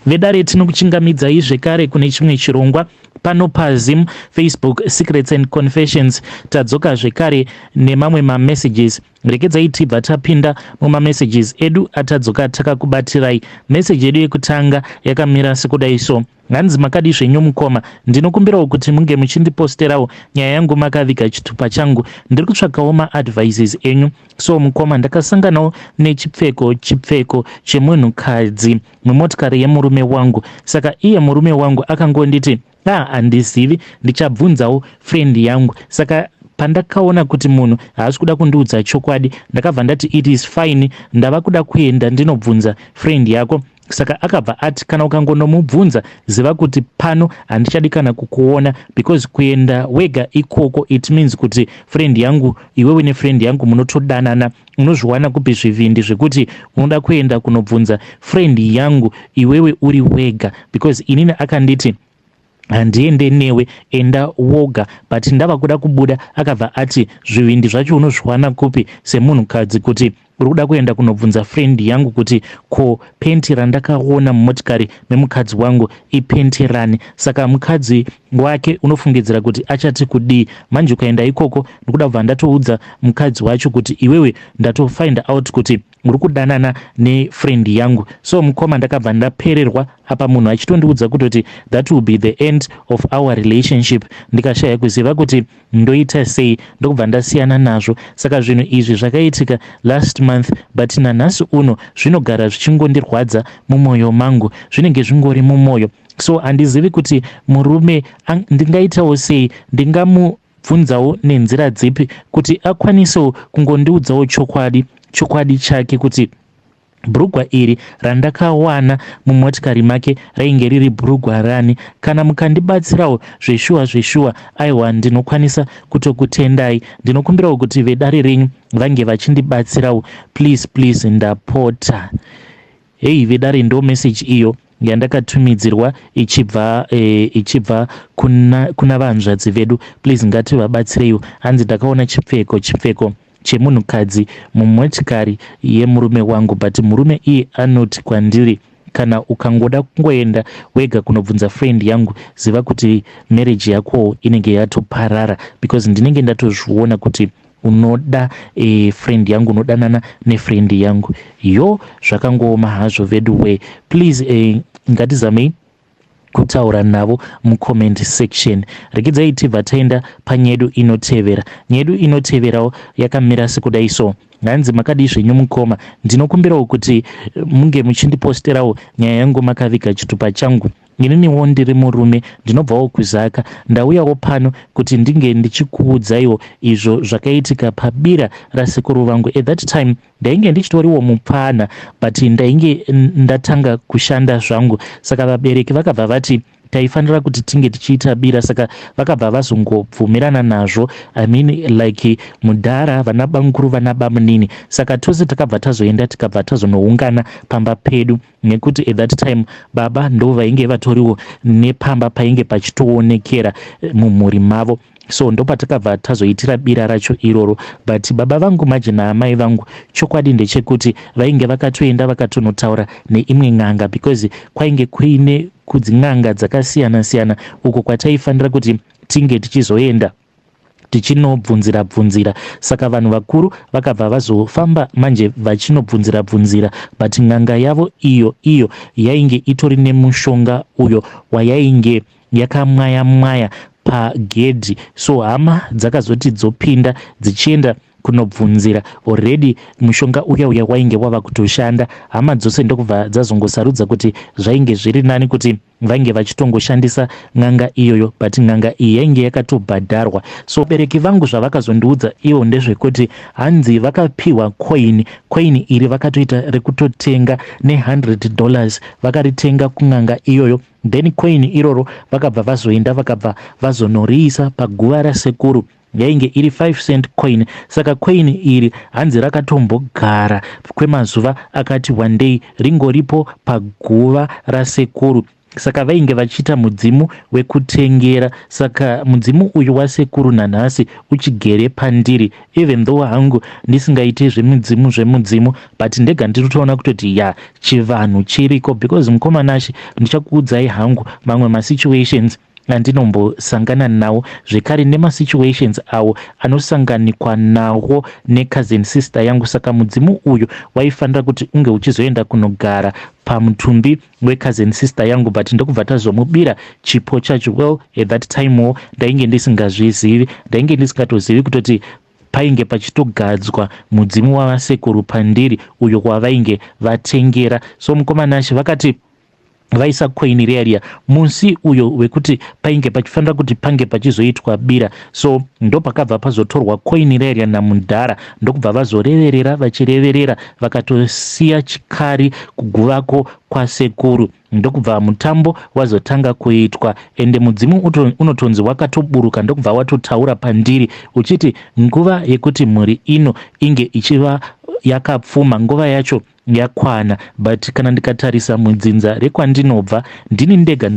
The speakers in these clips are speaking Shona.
vedare tinokuchingamidzai zvekare kune chimwe chirongwa pano paZim Facebook Secrets and Confessions. Tadzoka zvekare nemamwe mamessages. Rekedzai tibva tapinda mumamessages edu atadzoka takakubatirai. Message edu yekutanga yakamira sekudai so: hanzi makadi zvenyu mukoma, ndinokumbirawo kuti munge muchindiposterawo nyaya yangu makaviga chitupa changu. Ndiri kutsvakawo maadvices enyu. So mukoma, ndakasanganawo nechipfeko chemunhukadzi mumotikari yemurume wangu. Saka iye murume wangu akangonditi handizivi, ndichabvunzawo friend yangu. Saka pandakaona kuti munhu haasi kuda kundiudza chokwadi, ndakabva ndati it is fine, ndava kuda kuenda ndinobvunza friend yako. Saka akabva ati kana ukangonomubvunza ziva kuti pano handichadi kana kukuona, because kuenda wega ikoko it means kuti friend yangu, iwewe nefriend yangu munotodanana. Unozviwana kupi zvivindi zvekuti unoda kuenda kunobvunza friend yangu iwewe uri wega, because inini akanditi handiende newe, enda woga. But ndava kuda kubuda akabva ati zvivindi zvacho unozviwana kupi semunhukadzi kuti uri kuda kuenda kunobvunza friend yangu kuti ko penti randakaona mumotikari memukadzi wangu ipenti rani. Saka mukadzi wake unofungidzira kuti achati kudii. Manje ukaenda ikoko ndikuda kubva ndatoudza mukadzi wacho kuti iwewe ndatofind out kuti uri kudanana nefriend yangu. So mukoma, ndakabva ndapererwa apa munhu achitondiudza kutoti that will be the end of our relationship. Ndikashaya kuziva kuti ndoita sei, ndokubva ndasiyana nazvo. Saka zvinhu izvi zvakaitika last month, but nanhasi uno zvinogara zvichingondirwadza mumwoyo mangu, zvinenge zvingori mumwoyo. So handizivi kuti murume ndingaitawo sei, ndingamubvunzawo nenzira dzipi kuti akwanisewo kungondiudzawo chokwadi chake kuti bhurugwa iri randakawana mumotikari make rainge riri bhurugwa rani. Kana mukandibatsirawo zveshuwa aiwa, ndinokwanisa kutokutendai. Ndinokumbirawo kuti vedare renyu vange vachindibatsirawo, please ndapota. Hei vedare, ndo message iyo yandakatumidzirwa ichibva kuna vanzvadzi vedu. Please ngativabatsireiwo. Hanzi ndakaona chipfeko chemunhukadzi mumotikari yemurume wangu, but murume iye anoti kwandiri kana ukangoda kungoenda wega kunobvunza friend yangu ziva kuti marriage yako inenge yatoparara, because ndinenge ndatozviona kuti unoda friend yangu, unodanana nefriend yangu. Zvakangooma hazvo vedu. Please ngatizamei kutaura navo mucomment section. Rekedzai tibva taenda panyedu inotevera. Nyedu inoteverawo yakamira sekudai so: hanzi makadi zvenyu mukoma, ndinokumbirawo kuti munge muchindiposterawo nyaya yangu makaviga chitupa changu. Ininiwo ndiri murume, ndinobvawo kuZaka. Ndauyawo pano kuti ndinge ndichikuudzaiwo izvo zvakaitika pabira rasekuru vangu. At that time ndainge ndichitoriwo mupana, but ndainge ndatanga kushanda zvangu. Saka vabereki vakabva vati taifanira kuti tinge tichiita bira, saka vakabva vazongobvumirana nazvo. I mean like mudhara, vana bamukuru, vana bamunini. Saka tose takabva tazoenda tikabva tazonoungana pamba pedu, nekuti at that time baba ndo vainge vatoriwo nepamba painge pachitoonekera mumhuri mavo. So ndo patakabva tazoitira bira racho iroro. But baba vangu maje naamai vangu, chokwadi ndechekuti vainge vakatoenda vakatonotaura neimwe n'anga, because kwainge kuine kudzin'anga dzakasiyana uko kwataifanira kuti tinge tichizoenda tichinobvunzira. Saka vanhu vakuru vakabva vazofamba manje vachinobvunzira, but n'anga yavo iyo yainge itori nemushonga uyo wayainge yakamwaya pagedhi. So hama dzakazoti dzopinda dzichienda kunobvunzira. Already mushonga uya wainge wava kutoshanda. Hama dzose ndokubva dzazongosarudza kuti zvainge zviri nani kuti vange vachitongoshandisa n'anga iyoyo, but n'anga iyi yainge yakatobhadharwa. So bereki vangu zvavakazondiudza ivo ndezvekuti hanzi vakapiwa coin iri vakatoita rekutotenga $100, vakaritenga kun'anga iyoyo. Then coin iroro vakabva vazoenda vakabva vazonoriisa paguva rasekuru, yainge iri 5 cent coin. Saka coin iri hanzi rakatombogara kwemazuva akati one day ringoripo paguva rasekuru. saka vainge vachiita mudzimu wekutengera. Saka mudzimu uyu wasekuru nanhasi uchigere pandiri, even though hangu ndisingaiti zvemudzimu but ndega nditoona kutoti ya chivanhu chiriko, because mukomanashi ndichakuudzai hangu mamwe masituations andinombosangana nawo, zvekare nemasituations awo anosanganikwa nawo necousin sister yangu. Saka mudzimu uyu waifanira kuti unge uchizoenda kunogara pamutumbi wecousin sister yangu, but ndokubva tazomubira chipo chacho. Well, at that time ndainge ndisingazvizivi, ndainge ndisingatozivi kutoti painge pachitogadzwa mudzimu wavasekuru pandiri uyo wavainge vatengera. So mukomanashi vakati vaisa koinireria musi uyo wekuti painge pachifanira kuti pange pachizoitwa bira. So ndopakabva pazotorwa koinireria namundara, ndokubva vazoreverera vachireverera vakatosiya chikari kuguvako kwasekuru, ndokubva mutambo wazotanga kuitwa. Ende mudzimu unotonzi wakatoburuka, ndokubva watotaura pandiri uchiti nguva yekuti mhuri ino inge ichiva yakapfuma, nguva yacho yakwana. But kana ndikatarisa mudzinza rekwandinobva, ndini ndega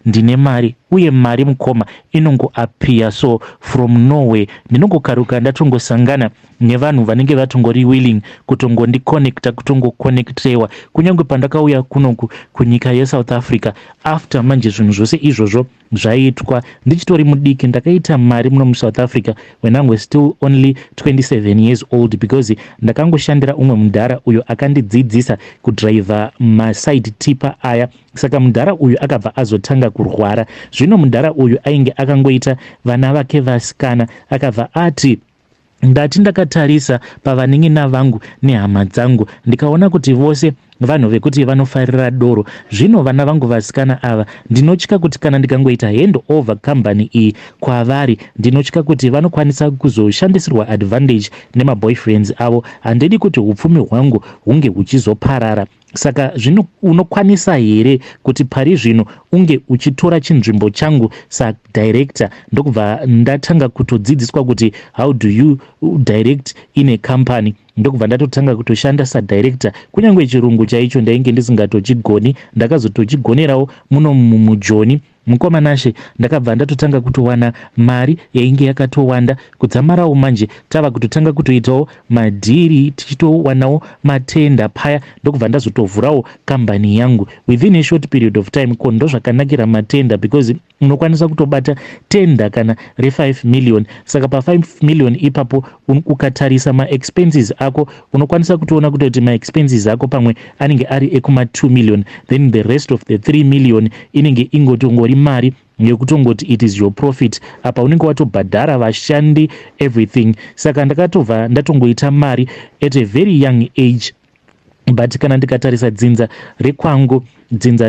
ndine mari, uye mari mukoma inongoapia. So from nowhere ndinongokaruka ndatongosangana nevanhu vanenge vatongori willing kutongondikonekta, kutongokonektewa. Kunyange pandakauya kunoku kunyika yeSouth Africa, after manje zvinhu zvose izvozvo zvaitwa ndichitori mudiki, ndakaita mari muno muSouth Africa when I was still only 27 years old, because ndakangoshandira umwe mudhara uyo akandidzidzisa kudriver maside tipper aya. Saka mudhara uyu akabva azotanga kurwara. Zvino mudhara uyu ainge akangoita vana vake vasikana, akabva ati ndati ndakatarisa pavanin'ina vangu nehama dzangu ndikaona kuti vose vanhu vekuti vanofarira doro. Zvino vana vangu vasikana ava ndinotya kuti kana ndikangoita hand over company iyi kwavari, ndinotya kuti vanokwanisa kuzoshandisirwa advantage nemaboyfriends avo. Handidi kuti upfumi hwangu hunge huchizoparara. Saka zvino unokwanisa here kuti pari zvino unge uchitora chinzvimbo changu sadirector? Ndokubva ndatanga kutodzidziswa kuti how do you direct in a company. Ndokubva ndatotanga kutoshanda sadirector. Kunyange chirungu chaicho ndainge ndisingatochigoni, ndakazotochigonerawo muno mujoni. Mukomanashe ndakabva ndatotanga kutowana mari yainge yakatowanda. Kudzamarawo manje tava kutotanga kutoitawo madhiri, tichitowanawo matenda paya. Ndokubva ndazotovhurawo kambani yangu within a short period of time. Ko ndo zvakanakira matenda, because unokwanisa kutobata tenda kana re5 million. Saka pa5 million ipapo ukatarisa ma-expenses ako unokwanisa kutoona kutoti ma-expenses ako pamwe anenge ari ekuma2 million, then the rest of the 3 million inenge ingotongori mari yekutongoti it is your profit. Apa unenge watobhadhara vashandi everything. Saka ndakatobva ndatongoita mari at a very young age. But kana ndikatarisa dzinza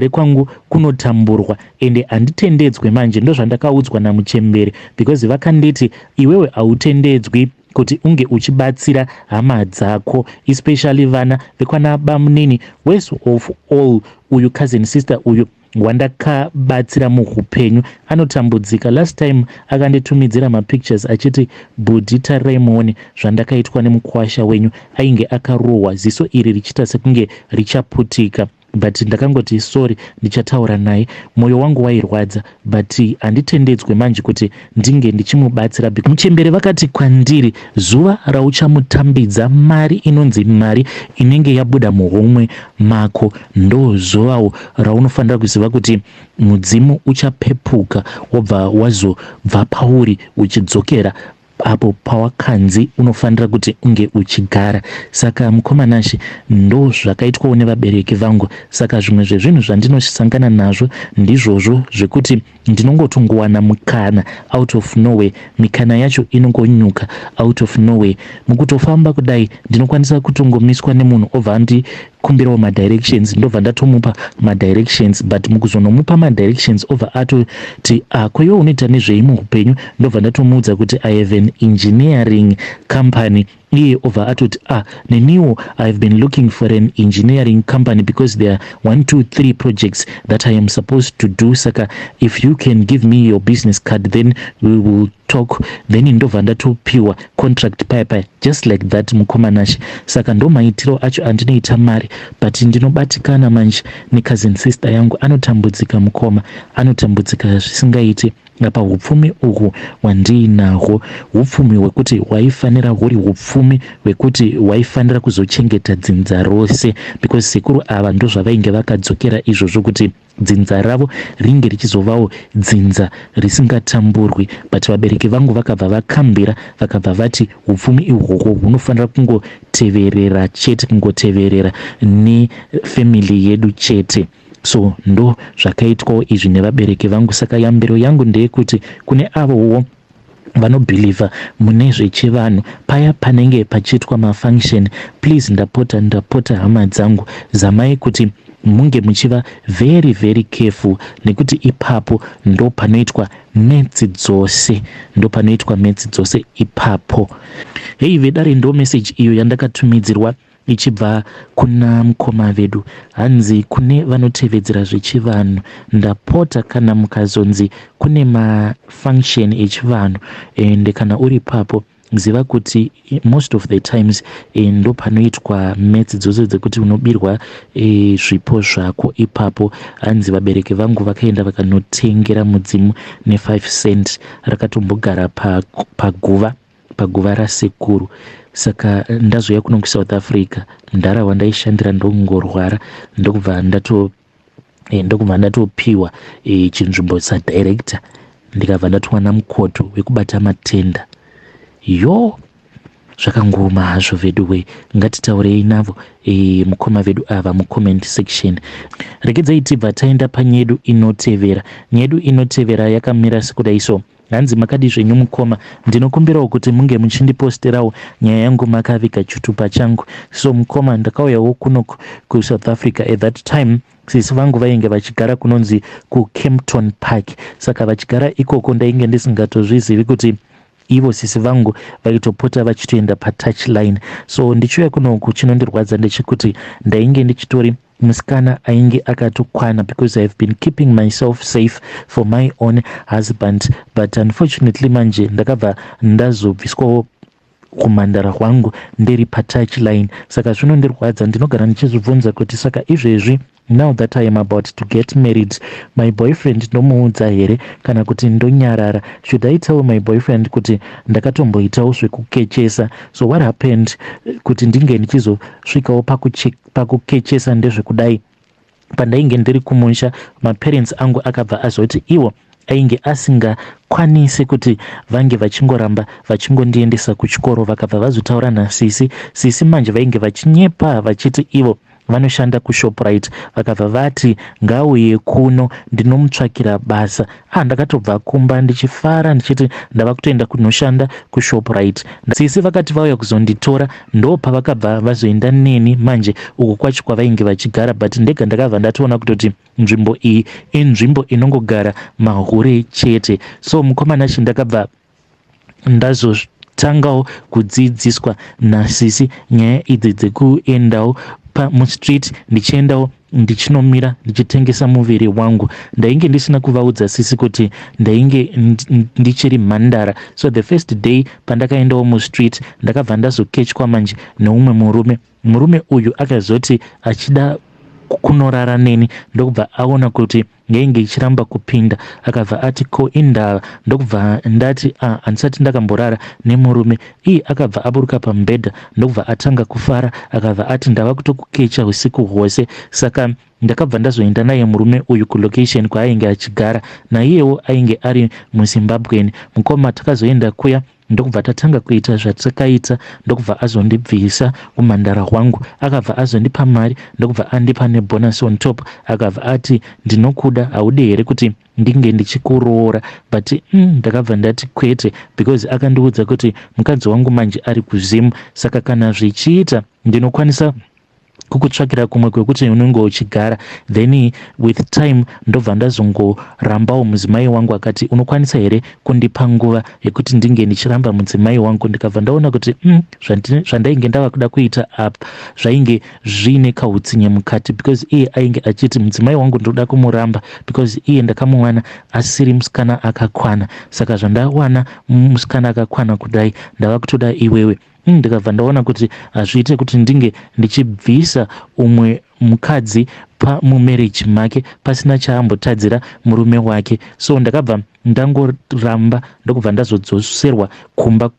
rekwangu kunotamburwa, ende handitendedzwe manje. Ndo zvandakaudzwa namuchemberi, because vakanditi iwewe hautendedzwi kuti unge uchibatsira hama dzako, especially vana vekwana bamunini. Worst of all, uyu cousin sister uyu wandakabatsira muhupenyu anotambudzika. Last time akanditumidzira mapictures achiti budhi tarirai muone zvandakaitwa nemukwasha wenyu, ainge akarohwa, ziso iri richiita sekunge richaputika. But ndakangoti sorry, ndichataura naye. Mwoyo wangu wairwadza, but handitendedzwe manje kuti ndinge ndichimubatsira. Muchembere vakati kwandiri, zuva rauchamutambidza mari inonzi mari inenge yabuda muhomwe mako, ndo zuvawo raunofanira kuziva kuti mudzimu uchapepuka wobva wazobva pauri uchidzokera apo pawakanzi unofanira kuti unge uchigara. Saka mukomanashi ndo zvakaitwawo nevabereki vangu. Saka zvimwe zvezvinhu zvandinosangana nazvo ndizvozvo zvekuti ndinongotongowana mukana out of nowhere. Mikana yacho inongonyuka out of nowhere. Mukutofamba kudai ndinokwanisa kutongomiswa nemunhu obva andikumbirawo madirections, ndobva ndatomupa madirections. But mukuzonomupa madirections obva atoti koiwe unoita nezvei muupenyu, ndobva ndatomuudza kuti I have an engineering company iye over atoti neniwo I've been looking for an engineering company because there are 1 2 3 projects that I am supposed to do, saka if you can give me your business card then we will talk. Then ndobva ndatopiwa contract paya just like that mukomanashi. Saka ndo maitiro acho andinoita mari, but ndinobatikana manje necousin sister yangu anotambudzika mukoma, anotambudzika zvisingaiti apa hupfumi uhu hwandiinahwo hupfumi hwekuti hwaifanira huri hupfumi hwekuti hwaifanira kuzochengeta dzinza rose, because sekuru ava ndo zvavainge vakadzokera izvozvo kuti dzinza ravo ringe richizovawo dzinza risingatamburwi. But vabereki vangu vakabva vakambira vakabva vati hupfumi ihwohwo hunofanira kungoteverera chete, kungoteverera nefamily yedu chete. So ndo zvakaitwawo izvi nevabereki vangu. Saka yambiro yangu ndeyekuti kune avowo vanobhilivha mune zvechivanhu paya panenge pachiitwa mafunction, please ndapota hama dzangu zamai kuti munge muchiva very very careful, nekuti ipapo ndo panoitwa metsi dzose, ipapo. Hei vedare ndo message iyo yandakatumidzirwa ichibva kuna mukoma vedu. Hanzi kune vanotevedzera zvechivanhu, ndapota kana mukazonzi kune mafunction echivanhu ende kana uri papo ziva kuti most of the times ndo panoitwa metsi dzose dzekuti unobirwa zvipo zvako ipapo. Hanzi vabereki vangu vakaenda vakanotengera mudzimu ne5 cent rakatombogara paguva rasekuru. Saka ndazoya kuno kuSouth Africa, ndarawa ndaishandira ndongorwara, ndokubva ndatopiwa chinzvimbo sadirector, ndikabva ndatowana mukoto wekubata matenda. Zvakangoma hazvo vedu we, ngatitaurei navo mukoma vedu ava mucomment section. Regedzai tibva taenda panyedu inotevera. Nyedu inotevera yakamira sekudai so. Hanzi makadi zvenyu mukoma, ndinokumbirawo kuti munge muchindiposterawo nyaya yangu makaviga chutupa changu. So mukoma, ndakauyawo kuno kuSouth Africa at that time sisi vangu vainge vachigara kunonzi kuKempton Park. Saka vachigara ikoko ndainge ndisingatozvizivi kuti ivo sisi vangu vaitopota vachitoenda patouchline. So ndichiuya kunoku chinondirwadza ndechekuti ndainge ndichitori musikana ainge akatokwana, because I've been keeping myself safe for my own husband, but unfortunately manje ndakabva ndazobviswawo kumhandara hwangu ndiri patouchline. Saka zvinondirwadza, ndinogara ndichizvibvunza kuti saka izvezvi now that I am about to get married, my boyfriend ndomuudza here kana kuti ndonyarara? Should I tell my boyfriend kuti ndakatomboitawo zvekukechesa? So what happened kuti ndinge ndichizosvikawo pakukechesa ndezvekudai? Pandainge ndiri kumusha, maparents angu akabva azoti iwo ainge asingakwanisi kuti vange vachingoramba vachingondiendesa kuchikoro. Vakabva vazotaura nasisi manje vainge vachinyepa vachiti ivo vanoshanda kuShoprite. Vakabva vati ngauye kuno ndinomutsvakira basa. Ndakatobva kumba ndichifara ndichiti ndava kutoenda kunoshanda kuShoprite. Sisi vakati vauya kuzonditora ndo pavakabva vazoenda neni manje uku kwacho kwavainge vachigara, but ndega ndakabva ndatoona kutoti nzvimbo iyi inzvimbo inongogara mahure chete. So mukomanachi ndakabva ndazotangawo kudzidziswa nasisi nyaya idzi dzekuendawo mustreet ndichiendawo ndichinomira ndichitengesa muviri wangu. Ndainge ndisina kuvaudza sisi kuti ndainge ndichiri mhandara. So the first day pandakaendawo mustreet ndakabva ndazokechwa manje neumwe murume uyu akazoti achida kunorara neni, ndokubva aona kuti ngenge ichiramba kupinda akabva ati ko indava. Ndokubva ndati handisati ndakamborara nemurume. Iye akabva aburuka pamubhedha ndokubva atanga kufara, akabva ati ndava kutokukecha usiku hwose. Saka ndakabva ndazoenda naye murume uyu kulocation kwaainge achigara, naiyewo ainge ari muZimbabweni. Mukoma takazoenda kuya ndokubva tatanga kuita zvatakaita, ndokubva azondibvisa umhandara hwangu, akabva azondipa mari, ndokubva andipa nebonus on top. Akabva ati ndinokuda, haudi here kuti ndinge ndichikuroora? But ndakabva ndati kwete, because akandiudza kuti mukadzi wangu manje ari kuZimu, saka kana zvichiita ndinokwanisa kukutsvakira kumwe kwekuti unenge uchigara, then with time ndobva ndazongorambawo mudzimai wangu akati unokwanisa here kundipa nguva yekuti ndinge ndichiramba mudzimai wangu. Ndikabva ndaona kuti zvandainge ndava kuda kuita apa zvainge zviine kautsinye mukati, because iye ainge achiti mudzimai wangu ndoda kumuramba because iye ndakamuwana asiri musikana akakwana. Saka zvandawana musikana akakwana kudai ndava kutoda iwewe. Ndikabva ndaona kuti hazviite kuti ndinge ndichibvisa umwe mukadzi mumarriage make pasina chaambotadzira murume wake. So ndakabva ndangoramba ndokubva ndazodzoserwa kumba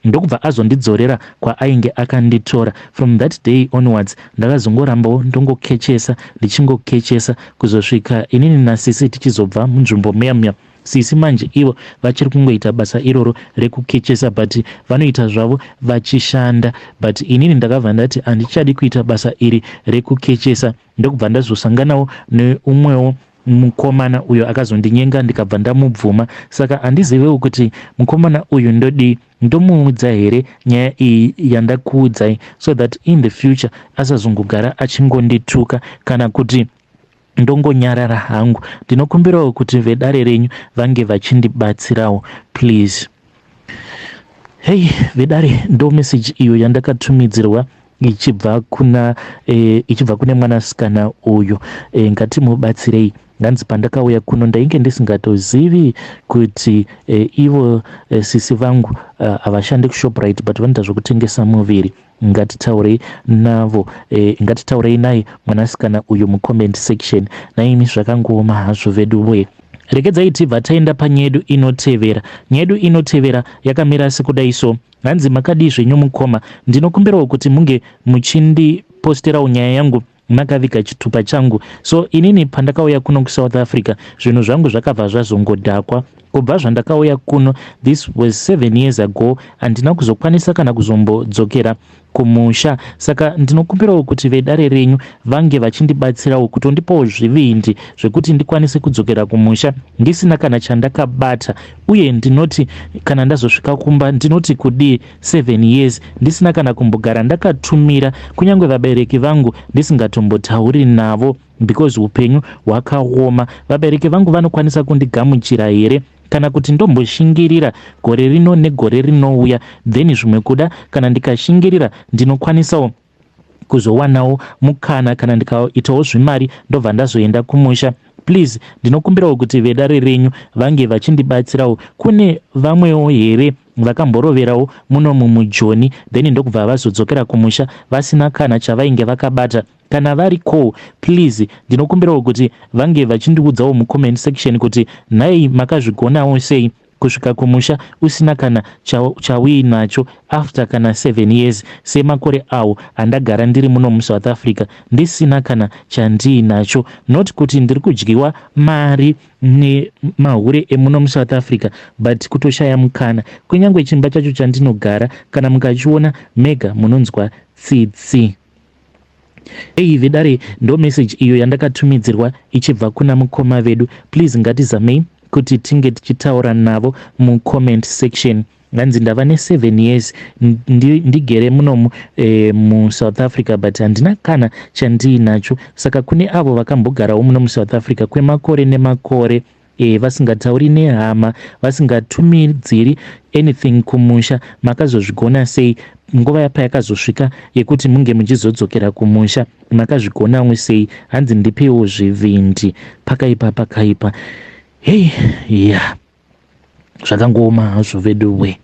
ndokubva azondidzorera kwaainge akanditora. From that day onwards ndakazongorambawo ndongokechesa ndichingokechesa kuzosvika inini naSisi tichizobva munzvimbo meyamya. Sisi manje ivo vachiri kungoita basa iroro rekukechesa, but vanoita zvavo vachishanda, but inini ndakabva ndati handichadi kuita basa iri rekukechesa. Ndokubva ndazosanganawo neumwewo mukomana uyo akazondinyenga ndikabva ndamubvuma. Saka handizivewo kuti mukomana uyu ndomuudza here nyaya iyi yandakuudzai, so that in the future asazongogara achingondituka kana kuti ndongonyarara hangu. Ndinokumbirawo kuti vedare renyu vange vachindibatsirawo please. Hey vedare, ndo message iyo yandakatumidzirwa ichibva kune mwanasikana uyu. Ngatimubatsirei. Nganzi pandakauya kuno ndainge ndisingatozivi kuti ivo sisi vangu havashandi kuShoprite but vanoita zvokutengesa muviri. Ngatitaurei navo, ngatitaurei naye mwanasikana uyu mucomment section. Naimi zvakangooma hazvo vedu we. Regedzai tibva taenda panyedu inotevera. Nyedu inotevera yakamira sekudai so. Nganzi makadii zvenyu mukoma, ndinokumbirawo kuti munge muchindiposterawo nyaya yangu makaviga chitupa changu. So inini pandakauya kuno kuSouth Africa zvinhu zvangu zvakabva zvazongodhakwa. Kubva zvandakauya kuno, this was 7 years ago, handina kuzokwanisa kana kuzombodzokera kumusha. Saka ndinokumbirawo kuti vedare renyu vange vachindibatsirawo kutondipawo zvivindi zvekuti ndikwanise kudzokera kumusha ndisina kana chandakabata. Uye ndinoti kana ndazosvika kumba ndinoti kudii 7 years ndisina kana kumbogara ndakatumira kunyange vabereki vangu ndisingatombotauri navo because upenyu hwakaoma. Vabereki vangu vanokwanisa kundigamuchira here kana kuti ndomboshingirira gore rino negore rinouya, then zvimwe kuda kana ndikashingirira ndinokwanisawo kuzowanawo mukana kana ndikaitawo zvimari ndobva ndazoenda kumusha. Please ndinokumbirawo kuti vedare renyu vange vachindibatsirawo. Kune vamwewo here vakamboroverawo muno mumujoni then ndokubva vazodzokera kumusha vasina kana chavainge vakabata. Kana variko please ndinokumbirawo kuti vange vachindiudzawo mucomment section kuti nhai makazvigonawo sei kusvika kumusha usina kana chauinacho after kana 7 years semakore awo andagara ndiri muno muSouth Africa ndisina kana chandiinacho. Not kuti ndiri kudyiwa mari nemahure emuno muSouth Africa but kutoshaya mukana. Kunyange chimba chacho chandinogara kana mukachiona mega munonzwa tsitsi. Hey vedare, ndo message iyo yandakatumidzirwa ichibva kuna mukoma vedu. Please ngatizamei kuti tinge tichitaura navo mucomment section. Nganzi ndava ne7 years ndigere muno muSouth Africa but handina kana chandiinacho. Saka kune avo vakambogarawo muno muSouth Africa kwemakore nemakore vasingatauri nehama, vasingatumidziri anything kumusha, makazozvigona sei? Nguva yapa yakazosvika yekuti munge muchizodzokera kumusha, makazvigonamwe sei? Hanzi ndipewo zvivindi pakaipa. Hey yeah, zvakangooma hazvo vedu we.